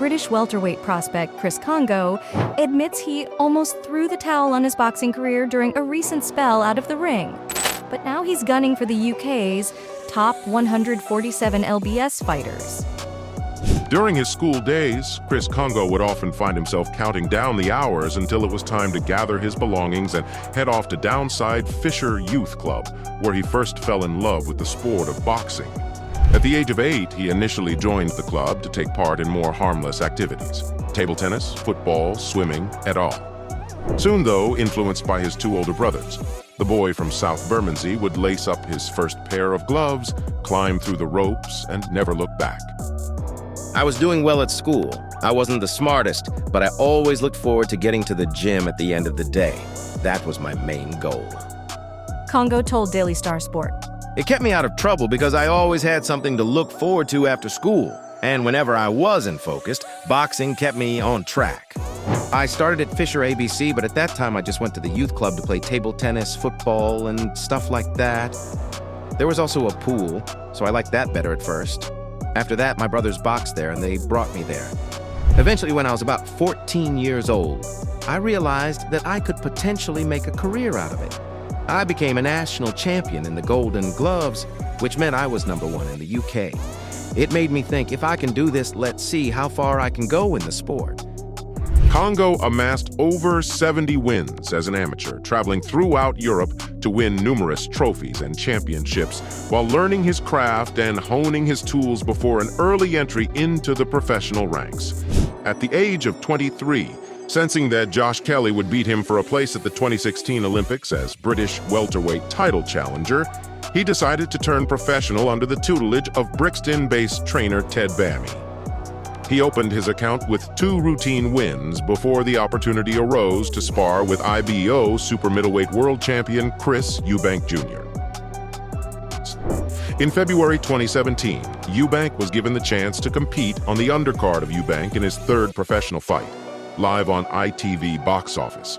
British welterweight prospect Chris Kongo admits he almost threw the towel on his boxing career during a recent spell out of the ring. But now he's gunning for the UK's top 147 LBS fighters. During his school days, Chris Kongo would often find himself counting down the hours until it was time to gather his belongings and head off to Downside Fisher Youth Club, where he first fell in love with the sport of boxing. At the age of 8, he initially joined the club to take part in more harmless activities: table tennis, football, swimming, et al. Soon, though, influenced by his 2 older brothers, the boy from South Bermondsey would lace up his first pair of gloves, climb through the ropes, and never look back. I was doing well at school. I wasn't the smartest, but I always looked forward to getting to the gym at the end of the day. That was my main goal. Kongo told Daily Star Sport. It kept me out of trouble because I always had something to look forward to after school. And whenever I wasn't focused, boxing kept me on track. I started at Fisher ABC, but at that time I just went to the youth club to play table tennis, football, and stuff like that. There was also a pool, so I liked that better at first. After that, my brothers boxed there and they brought me there. Eventually, when I was about 14 years old, I realized that I could potentially make a career out of it. I became a national champion in the Golden Gloves, which meant I was #1 in the UK. It made me think, if I can do this, let's see how far I can go in the sport. Kongo amassed over 70 wins as an amateur, traveling throughout Europe to win numerous trophies and championships while learning his craft and honing his tools before an early entry into the professional ranks. At the age of 23, sensing that Josh Kelly would beat him for a place at the 2016 Olympics as British welterweight title challenger, he decided to turn professional under the tutelage of Brixton-based trainer Ted Bammy. He opened his account with 2 routine wins before the opportunity arose to spar with IBO super middleweight world champion Chris Eubank Jr. In February 2017, Eubank was given the chance to compete on the undercard of Eubank in his 3rd professional fight, live on ITV Box Office.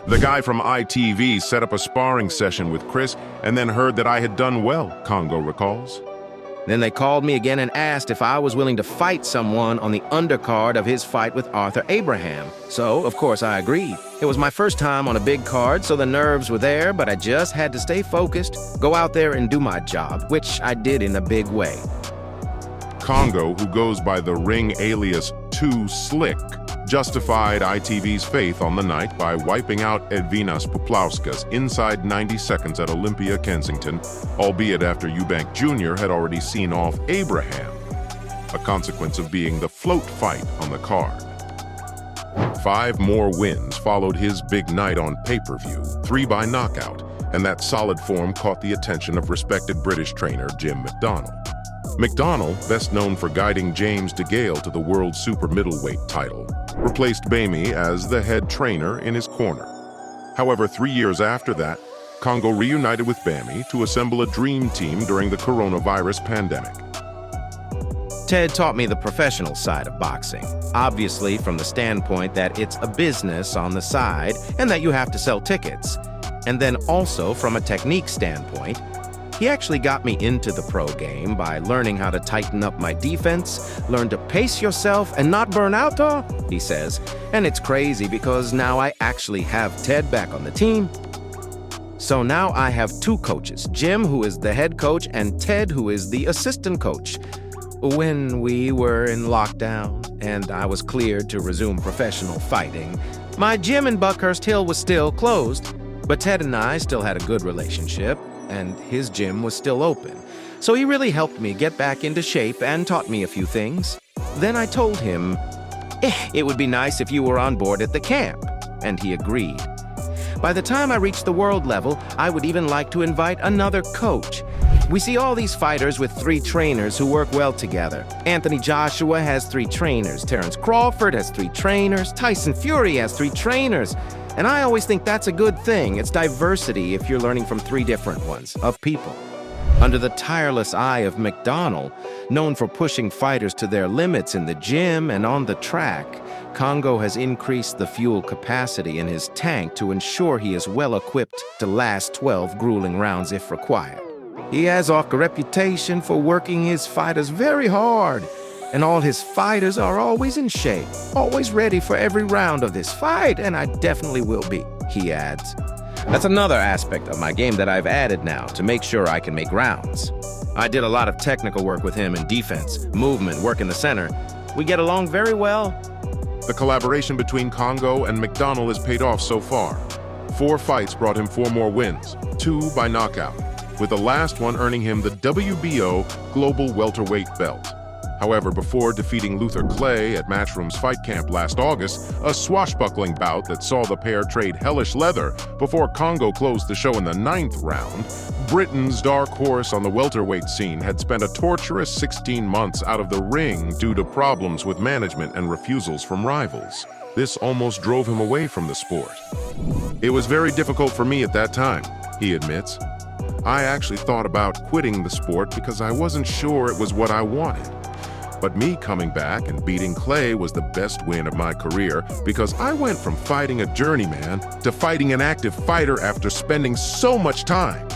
The guy from ITV set up a sparring session with Chris and then heard that I had done well, Kongo recalls. Then they called me again and asked if I was willing to fight someone on the undercard of his fight with Arthur Abraham. So, of course, I agreed. It was my first time on a big card, so the nerves were there, but I just had to stay focused, go out there and do my job, which I did in a big way. Kongo, who goes by the ring alias Too Slick, justified ITV's faith on the night by wiping out Edvinas Puplauskas inside 90 seconds at Olympia, Kensington, albeit after Eubank Jr. had already seen off Abraham, a consequence of being the float fight on the card. 5 more wins followed his big night on pay-per-view, 3 by knockout, and that solid form caught the attention of respected British trainer Jim McDonnell. McDonnell, best known for guiding James DeGale to the world super middleweight title, replaced Bammy as the head trainer in his corner. However, 3 years after that, Kongo reunited with Bammy to assemble a dream team during the coronavirus pandemic. Ted taught me the professional side of boxing, obviously from the standpoint that it's a business on the side and that you have to sell tickets. And then also from a technique standpoint, he actually got me into the pro game by learning how to tighten up my defense, learn to pace yourself and not burn out, he says. And it's crazy because now I actually have Ted back on the team. So now I have 2 coaches, Jim, who is the head coach, and Ted, who is the assistant coach. When we were in lockdown and I was cleared to resume professional fighting, my gym in Buckhurst Hill was still closed, but Ted and I still had a good relationship, and his gym was still open. So he really helped me get back into shape and taught me a few things. Then I told him, it would be nice if you were on board at the camp, and he agreed. By the time I reached the world level, I would even like to invite another coach. We see all these fighters with 3 trainers who work well together. Anthony Joshua has 3 trainers, Terence Crawford has 3 trainers, Tyson Fury has 3 trainers. And I always think that's a good thing. It's diversity if you're learning from 3 different ones, of people. Under the tireless eye of McDonnell, known for pushing fighters to their limits in the gym and on the track, Kongo has increased the fuel capacity in his tank to ensure he is well equipped to last 12 grueling rounds if required. He has a reputation for working his fighters very hard, And all his fighters are always in shape, always ready for every round of this fight, and I definitely will be, he adds. That's another aspect of my game that I've added now to make sure I can make rounds. I did a lot of technical work with him in defense, movement, work in the center. We get along very well. The collaboration between Kongo and McDonnell has paid off so far. 4 fights brought him 4 more wins, 2 by knockout, with the last one earning him the WBO Global Welterweight belt. However, before defeating Luther Clay at Matchroom's fight camp last August, a swashbuckling bout that saw the pair trade hellish leather before Kongo closed the show in the 9th round, Britain's dark horse on the welterweight scene had spent a torturous 16 months out of the ring due to problems with management and refusals from rivals. This almost drove him away from the sport. It was very difficult for me at that time, he admits. I actually thought about quitting the sport because I wasn't sure it was what I wanted. But me coming back and beating Clay was the best win of my career because I went from fighting a journeyman to fighting an active fighter after spending so much time.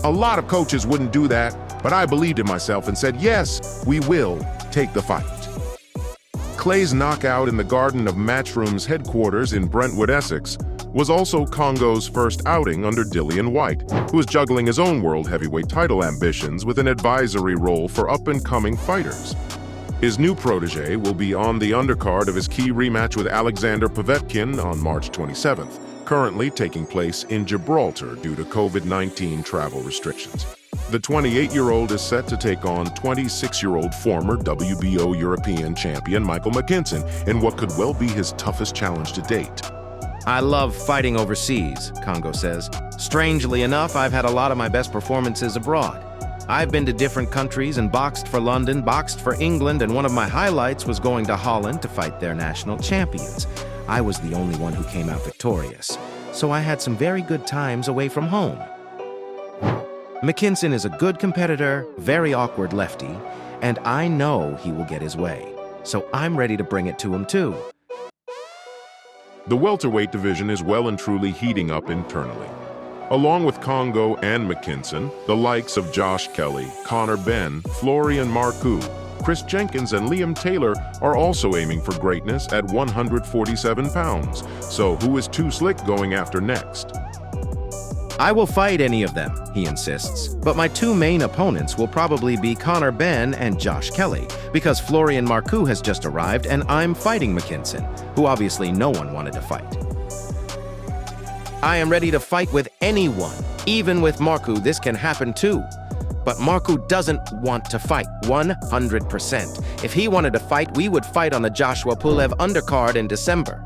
A lot of coaches wouldn't do that, but I believed in myself and said, yes, we will take the fight. Clay's knockout in the garden of Matchroom's headquarters in Brentwood, Essex, was also Kongo's first outing under Dillian Whyte, who is juggling his own world heavyweight title ambitions with an advisory role for up-and-coming fighters. His new protege will be on the undercard of his key rematch with Alexander Povetkin on March 27th, currently taking place in Gibraltar due to COVID-19 travel restrictions. The 28-year-old is set to take on 26-year-old former WBO European champion Michael McKinson in what could well be his toughest challenge to date. I love fighting overseas, Kongo says. Strangely enough, I've had a lot of my best performances abroad. I've been to different countries and boxed for London, boxed for England, and one of my highlights was going to Holland to fight their national champions. I was the only one who came out victorious, so I had some very good times away from home. McKinson is a good competitor, very awkward lefty, and I know he will get his way, so I'm ready to bring it to him too. The welterweight division is well and truly heating up internally. Along with Kongo and McKinson, the likes of Josh Kelly, Connor Benn, Florian Marcoux, Chris Jenkins, and Liam Taylor are also aiming for greatness at 147 pounds. So who is Too Slick going after next? I will fight any of them, he insists, but my 2 main opponents will probably be Connor Benn and Josh Kelly, because Florian Marcoux has just arrived and I'm fighting McKinson, who obviously no one wanted to fight. I am ready to fight with anyone. Even with Marcoux, this can happen too. But Marcoux doesn't want to fight, 100%. If he wanted to fight, we would fight on the Joshua Pulev undercard in December.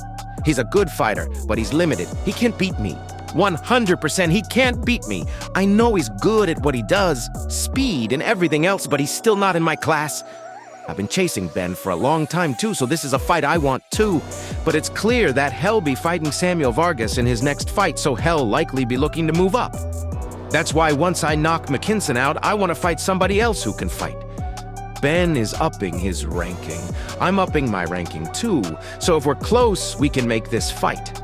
He's a good fighter, but he's limited. He can't beat me. 100%, he can't beat me. I know he's good at what he does, speed and everything else, but he's still not in my class. I've been chasing Ben for a long time too, so this is a fight I want too. But it's clear that Hell be fighting Samuel Vargas in his next fight, so Hell likely be looking to move up. That's why once I knock McKinson out, I want to fight somebody else who can fight. Ben is upping his ranking. I'm upping my ranking too, so if we're close, we can make this fight.